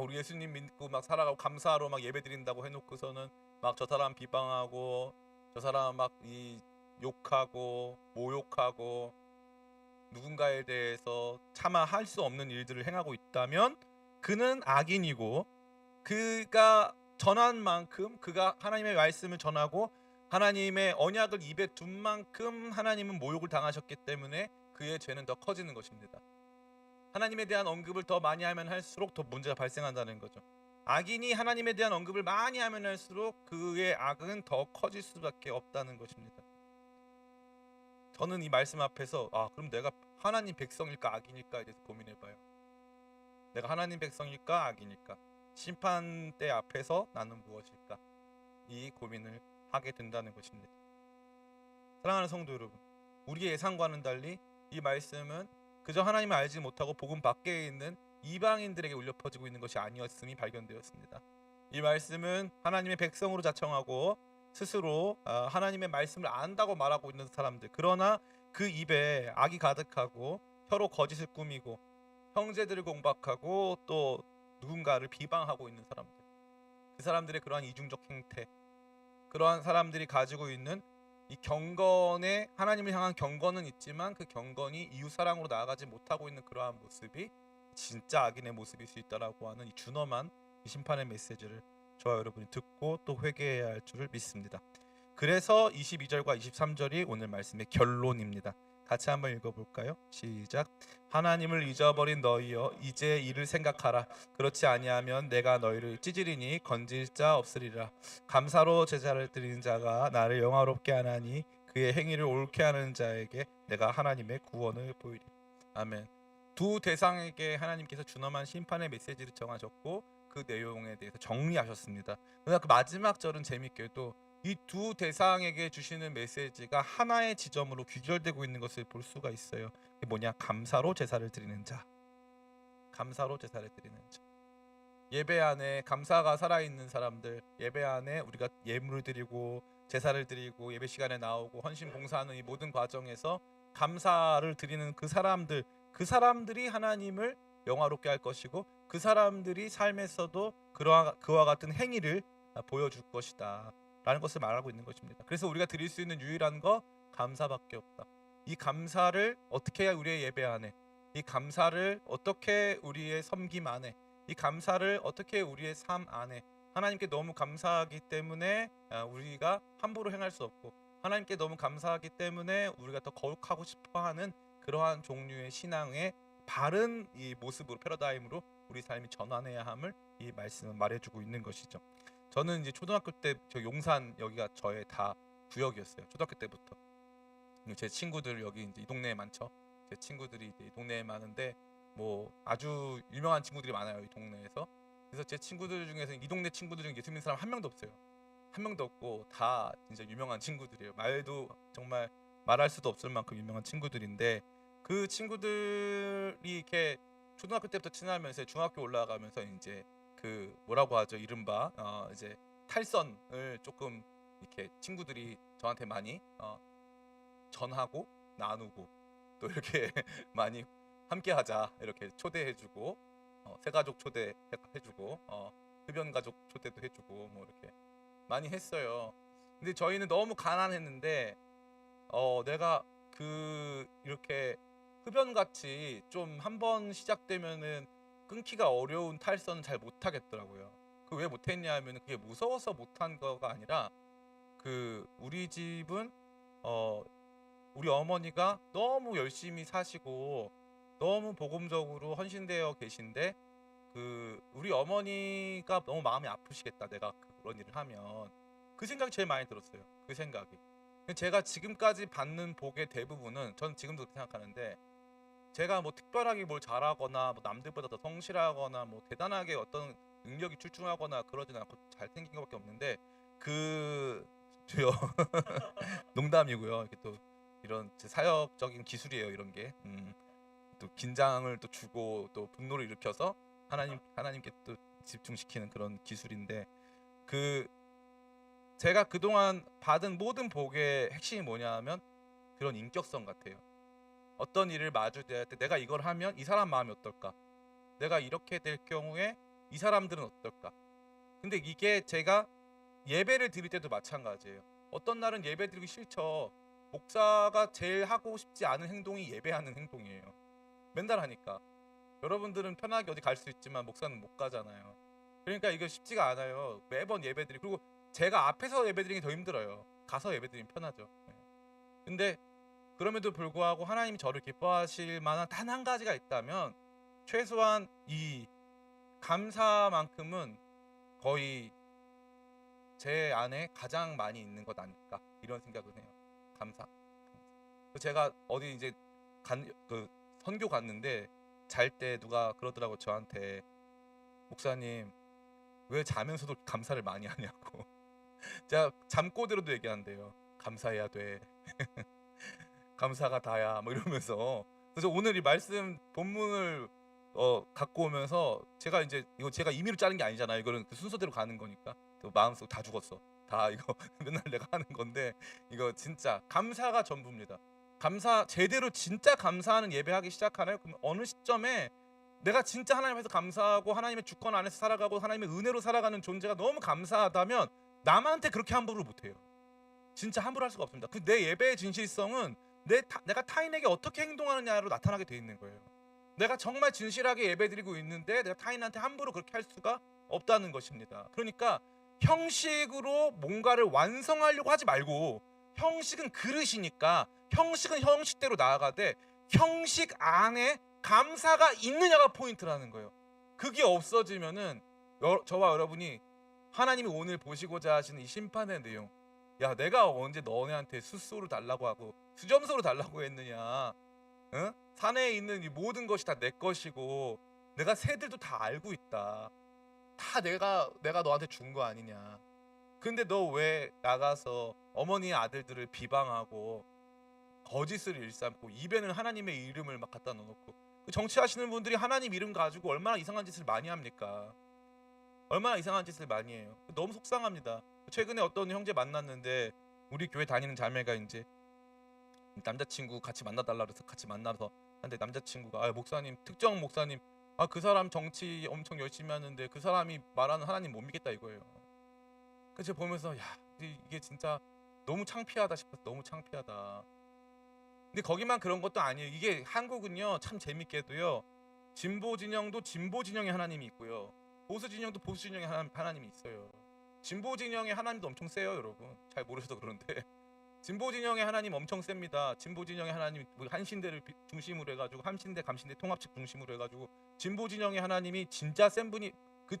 우리 예수님 믿고 막 살아가고 감사하러 막 예배드린다고 해놓고서는 막 저 사람 비방하고 저 사람 막 욕하고 모욕하고 누군가에 대해서 차마 할 수 없는 일들을 행하고 있다면 그는 악인이고, 그가 전한 만큼, 그가 하나님의 말씀을 전하고 하나님의 언약을 입에 둔 만큼 하나님은 모욕을 당하셨기 때문에 그의 죄는 더 커지는 것입니다. 하나님에 대한 언급을 더 많이 하면 할수록 더 문제가 발생한다는 거죠. 악인이 하나님에 대한 언급을 많이 하면 할수록 그의 악은 더 커질 수밖에 없다는 것입니다. 저는 이 말씀 앞에서 그럼 내가 하나님 백성일까 악인일까에 대해서 고민해봐요. 내가 하나님 백성일까 악인일까, 심판대 앞에서 나는 무엇일까, 이 고민을 하게 된다는 것입니다. 사랑하는 성도 여러분, 우리의 예상과는 달리 이 말씀은 그저 하나님을 알지 못하고 복음 밖에 있는 이방인들에게 울려 퍼지고 있는 것이 아니었음이 발견되었습니다. 이 말씀은 하나님의 백성으로 자청하고 스스로 하나님의 말씀을 안다고 말하고 있는 사람들, 그러나 그 입에 악이 가득하고 혀로 거짓을 꾸미고 형제들을 공박하고 또 누군가를 비방하고 있는 사람들, 그 사람들의 그러한 이중적 행태, 그러한 사람들이 가지고 있는 이 경건에, 하나님을 향한 경건은 있지만 그 경건이 이웃 사랑으로 나아가지 못하고 있는 그러한 모습이 진짜 악인의 모습일 수 있다라고 하는 이 준엄한 이 심판의 메시지를 저와 여러분이 듣고 또 회개해야 할 줄을 믿습니다. 그래서 22절과 23절이 오늘 말씀의 결론입니다. 같이 한번 읽어볼까요? 시작. 하나님을 잊어버린 너희여 이제 이를 생각하라. 그렇지 아니하면 내가 너희를 찢으리니 건질 자 없으리라. 감사로 제사를 드리는 자가 나를 영화롭게 하나니 그의 행위를 옳게 하는 자에게 내가 하나님의 구원을 보이리. 아멘. 두 대상에게 하나님께서 준엄한 심판의 메시지를 정하셨고 그 내용에 대해서 정리하셨습니다. 그러나 그 마지막 절은 재밌게도 이 두 대상에게 주시는 메시지가 하나의 지점으로 귀결되고 있는 것을 볼 수가 있어요. 이게 뭐냐? 감사로 제사를 드리는 자. 감사로 제사를 드리는 자. 예배 안에 감사가 살아있는 사람들, 예배 안에 우리가 예물을 드리고 제사를 드리고 예배 시간에 나오고 헌신 봉사하는 이 모든 과정에서 감사를 드리는 그 사람들, 그 사람들이 하나님을 영화롭게 할 것이고 그 사람들이 삶에서도 그와 같은 행위를 보여줄 것이다. 라는 것을 말하고 있는 것입니다. 그래서 우리가 드릴 수 있는 유일한 거 감사밖에 없다. 이 감사를 어떻게 해야 우리의 예배 안에, 이 감사를 어떻게 우리의 섬김 안에, 이 감사를 어떻게 우리의 삶 안에 하나님께 너무 감사하기 때문에 우리가 함부로 행할 수 없고, 하나님께 너무 감사하기 때문에 우리가 더 거룩하고 싶어하는 그러한 종류의 신앙의 바른 이 모습으로, 패러다임으로 우리 삶이 전환해야 함을 이 말씀은 말해주고 있는 것이죠. 저는 이제 초등학교 때 저 용산 여기가 저의 다 구역이었어요. 초등학교 때부터. 제 친구들 여기 이제 이 동네에 많죠. 제 친구들이 이제 이 동네에 많은데 뭐 아주 유명한 친구들이 많아요, 이 동네에서. 그래서 제 친구들 중에서 이 동네 친구들 중에 예수 믿는 사람 한 명도 없어요. 한 명도 없고 다 진짜 유명한 친구들이에요. 말도 정말 말할 수도 없을 만큼 유명한 친구들인데, 그 친구들이 이렇게 초등학교 때부터 친하면서 중학교 올라가면서 이제 그 뭐라고 하죠, 이른바 이제 탈선을 조금 이렇게 친구들이 저한테 많이 전하고 나누고 또 이렇게 많이 함께 하자 이렇게 초대해주고, 새가족 초대해주고, 흡연 가족 초대도 해주고 뭐 이렇게 많이 했어요. 근데 저희는 너무 가난했는데 내가 그 이렇게 흡연같이 좀 한번 시작되면은 끊기가 어려운 탈선은 잘 못하겠더라고요. 그 왜 못했냐 하면 그게 무서워서 못한 거가 아니라, 그 우리 집은 우리 어머니가 너무 열심히 사시고 너무 복음적으로 헌신되어 계신데, 그 우리 어머니가 너무 마음이 아프시겠다, 내가 그런 일을 하면. 그 생각이 제일 많이 들었어요. 그 생각이. 제가 지금까지 받는 복의 대부분은, 저는 지금도 그렇게 생각하는데, 제가 뭐 특별하게 뭘 잘하거나 뭐 남들보다 더 성실하거나 뭐 대단하게 어떤 능력이 출중하거나 그러진 않고 잘생긴 것밖에 없는데, 그 저요 농담이고요. 이게 또 이런 제 사역적인 기술이에요, 이런 게. 또 긴장을 또 주고 또 분노를 일으켜서 하나님께 또 집중시키는 그런 기술인데, 그 제가 그동안 받은 모든 복의 핵심이 뭐냐면 그런 인격성 같아요. 어떤 일을 마주대할 때 내가 이걸 하면 이 사람 마음이 어떨까? 내가 이렇게 될 경우에 이 사람들은 어떨까? 근데 이게 제가 예배를 드릴 때도 마찬가지예요. 어떤 날은 예배 드리기 싫죠. 목사가 제일 하고 싶지 않은 행동이 예배하는 행동이에요. 맨날 하니까. 여러분들은 편하게 어디 갈 수 있지만 목사는 못 가잖아요. 그러니까 이거 쉽지가 않아요. 매번 예배 드리고, 그리고 제가 앞에서 예배 드리는 게 더 힘들어요. 가서 예배 드리면 편하죠. 근데 그럼에도 불구하고 하나님이 저를 기뻐하실 만한 단 한 가지가 있다면, 최소한 이 감사만큼은 거의 제 안에 가장 많이 있는 것 아닐까, 이런 생각을 해요. 감사. 제가 어디 이제 그 선교 갔는데 잘 때 누가 그러더라고, 저한테. 목사님 왜 자면서도 감사를 많이 하냐고. 제가 잠꼬대로도 얘기한대요. 감사해야 돼. 감사가 다야 뭐 이러면서. 그래서 오늘 이 말씀 본문을 갖고 오면서, 제가 이제 이거 제가 임의로 자른 게 아니잖아요. 이거는 그 순서대로 가는 거니까. 마음속 다 죽었어. 다 이거 맨날 내가 하는 건데, 이거 진짜 감사가 전부입니다. 감사 제대로 진짜 감사하는 예배하기 시작하나요? 그럼 어느 시점에 내가 진짜 하나님 앞에서 감사하고 하나님의 주권 안에서 살아가고 하나님의 은혜로 살아가는 존재가 너무 감사하다면 남한테 그렇게 함부로 못해요. 진짜 함부로 할 수가 없습니다. 그 내 예배의 진실성은 내가 타인에게 어떻게 행동하느냐로 나타나게 돼 있는 거예요. 내가 정말 진실하게 예배드리고 있는데 내가 타인한테 함부로 그렇게 할 수가 없다는 것입니다. 그러니까 형식으로 뭔가를 완성하려고 하지 말고, 형식은 그릇이니까 형식은 형식대로 나아가되 형식 안에 감사가 있느냐가 포인트라는 거예요. 그게 없어지면은 저와 여러분이 하나님이 오늘 보시고자 하시는 이 심판의 내용, 야 내가 언제 너네한테 숫소를 달라고 하고 수점소를 달라고 했느냐, 응? 산에 있는 이 모든 것이 다 내 것이고 내가 새들도 다 알고 있다, 다 내가 너한테 준 거 아니냐. 근데 너 왜 나가서 어머니의 아들들을 비방하고 거짓을 일삼고 입에는 하나님의 이름을 막 갖다 넣어놓고. 그 정치하시는 분들이 하나님 이름 가지고 얼마나 이상한 짓을 많이 합니까? 얼마나 이상한 짓을 많이 해요. 너무 속상합니다. 최근에 어떤 형제 만났는데, 우리 교회 다니는 자매가 이제 남자친구 같이 만나달라 그래서 같이 만나서 근데 남자친구가, 목사님, 특정 목사님, 그 사람 정치 엄청 열심히 하는데 그 사람이 말하는 하나님 못 믿겠다 이거예요. 그래서 제가 보면서, 야 이게 진짜 너무 창피하다 싶어서 너무 창피하다. 근데 거기만 그런 것도 아니에요. 이게 한국은요 참 재밌게도요 진보 진영도 진보 진영의 하나님이 있고요 보수 진영도 보수 진영의 하나님이 있어요. 진보 진영의 하나님도 엄청 세요, 여러분. 잘 모르셔서 그런데 진보 진영의 하나님 엄청 셉니다. 진보 진영의 하나님 한신대를 중심으로 해가지고 한신대 감신대 통합측 중심으로 해가지고 진보 진영의 하나님이 진짜 센 분이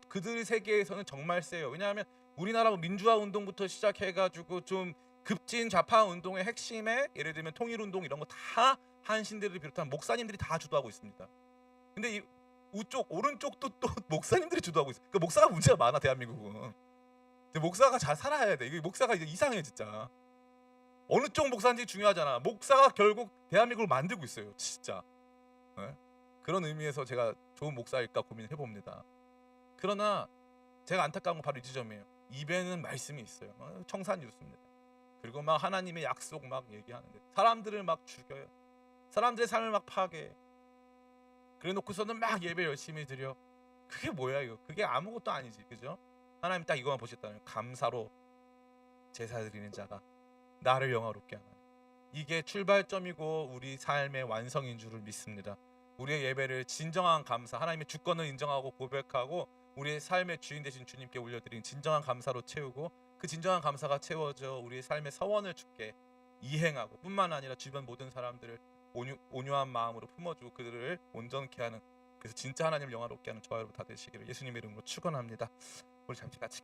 그들 세계에서는 정말 세요. 왜냐하면 우리나라 민주화 운동부터 시작해가지고 좀 급진 좌파 운동의 핵심에 예를 들면 통일운동 이런 거 다 한신대를 비롯한 목사님들이 다 주도하고 있습니다. 근데 이 우쪽 오른쪽도 또 목사님들이 주도하고 있어요. 그 목사가 문제가 많아 대한민국은. 근데 목사가 잘 살아야 돼. 이게 목사가 이제 이상해 진짜. 어느 쪽 목사인지 중요하잖아. 목사가 결국 대한민국을 만들고 있어요, 진짜. 네? 그런 의미에서 제가 좋은 목사일까 고민해 봅니다. 그러나 제가 안타까운 건 바로 이 지점이에요. 입에는 말씀이 있어요. 청산 유수입니다. 그리고 막 하나님의 약속 막 얘기하는데 사람들을 막 죽여요. 사람들의 삶을 막 파괴해. 그래 놓고서는 막 예배 열심히 드려. 그게 뭐야 이거? 그게 아무것도 아니지, 그죠? 하나님 딱 이거만 보셨다면 감사로 제사 드리는 자가 나를 영화롭게 하나니. 이게 출발점이고 우리 삶의 완성인 줄을 믿습니다. 우리의 예배를 진정한 감사, 하나님의 주권을 인정하고 고백하고 우리의 삶의 주인 되신 주님께 올려드린 진정한 감사로 채우고 그 진정한 감사가 채워져 우리의 삶의 서원을 주께 이행하고 뿐만 아니라 주변 모든 사람들을 온유한 마음으로 품어주고 그들을 온전케 하는, 그래서 진짜 하나님을 영화롭게 하는 저와 여러분 다 되시기를 예수님의 이름으로 축원합니다. 우리 잠시 같이